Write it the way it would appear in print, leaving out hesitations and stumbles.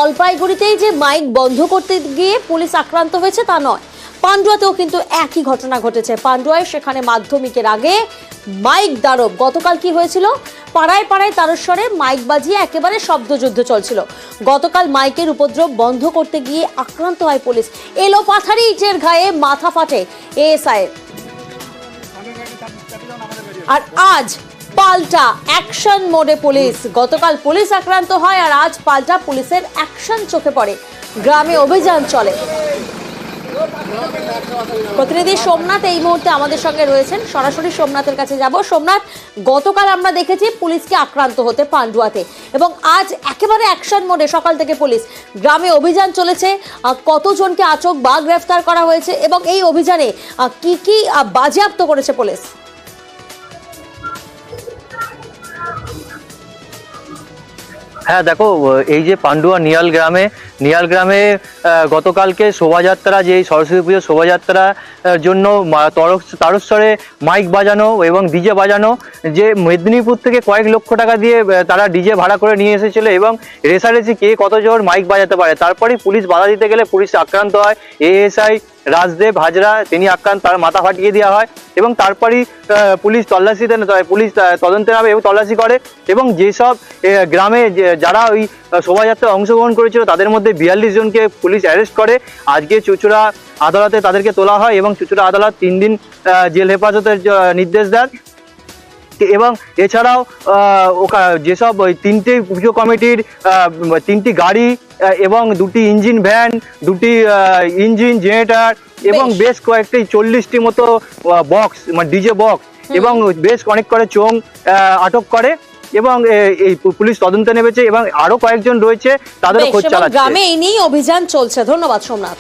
জলপাইগুড়িতেই যে মাইক বন্ধ করতে গিয়ে পুলিশ আক্রান্ত হয়েছে তা নয়, পান্ডুয়াতেও কিন্তু একই ঘটনা ঘটেছে। পান্ডুয়ায় সেখানে মাধ্যমিকের আগে মাইক দারব। গতকাল কি হয়েছিল, পাড়ায় পাড়ায় তারস্বরে মাইক বাজিয়ে একেবারে শব্দযুদ্ধ চলছিল। গতকাল মাইকের উপদ্রব বন্ধ করতে গিয়ে আক্রান্ত হয় পুলিশ। এলো পাথারি ইটের ঘায়ে মাথা ফাটে এএসআই। আর আজ পাল্টা অ্যাকশন মোডে পুলিশ। গতকাল পুলিশ আক্রান্ত হয় আর আজ পাল্টা পুলিশের অ্যাকশন চোখে পড়ে। গ্রামে অভিযান চলে। প্রতিনিধি সোমনাথ এই মুহূর্তে আমাদের সঙ্গে রয়েছেন, সরাসরি সোমনাথের কাছে যাব। সোমনাথ, গতকাল আমরা দেখেছি পুলিশকে আক্রান্ত হতে পান্ডুয়াতে, এবং আজ একেবারে অ্যাকশন মোডে সকাল থেকে পুলিশ। গ্রামে অভিযান চলেছে, কতজনকে আটক বা গ্রেফতার করা হয়েছে এবং এই অভিযানে কি কি বাজেয়াপ্ত করেছে পুলিশ? হ্যাঁ দেখো, এই যে পান্ডুয়া নিয়াল গ্রামে গতকালকে শোভাযাত্রা, যে সরস্বতী পুজোর শোভাযাত্রার জন্য তারস্বরে মাইক বাজানো এবং ডিজে বাজানো, যে মেদিনীপুর থেকে কয়েক লক্ষ টাকা দিয়ে তারা ডিজে ভাড়া করে নিয়ে এসেছিল এবং রেসারেসি কে কত জোর মাইক বাজাতে পারে। তারপরে পুলিশ বাধা দিতে গেলে পুলিশ আক্রান্ত হয়। এএসআই রাজদেব হাজরা তিনি আক্রান্ত, তার মাথা ফাটিয়ে দেওয়া হয় এবং তারপরেই পুলিশ তদন্তে নামে এবং তল্লাশি করে। এবং যেসব গ্রামে যারা ওই শোভাযাত্রায় অংশগ্রহণ করেছিল তাদের মধ্যে 42 জনকে পুলিশ অ্যারেস্ট করে। আজকে চুঁচুড়া আদালতে তাদেরকে তোলা হয় এবং চুঁচুড়া আদালত 3 দিন জেল হেফাজতের নির্দেশ দেন। এবং এছাড়াও যেসব ওই 3টে পুজো কমিটির 3টি গাড়ি এবং 2টি ইঞ্জিন ভ্যান, 2টি ইঞ্জিন জেনারেটর এবং বেশ কয়েকটি 40টি মতো বক্স, মানে ডিজে বক্স এবং বেশ অনেক করে চোং আটক করে এবং এই পুলিশ তদন্তে নেমেছে এবং আরো কয়েকজন রয়েছে, তাদেরও খোঁজ চালাচ্ছে। গ্রামে এই নিয়ে অভিযান চলছে। ধন্যবাদ সোমনাথ।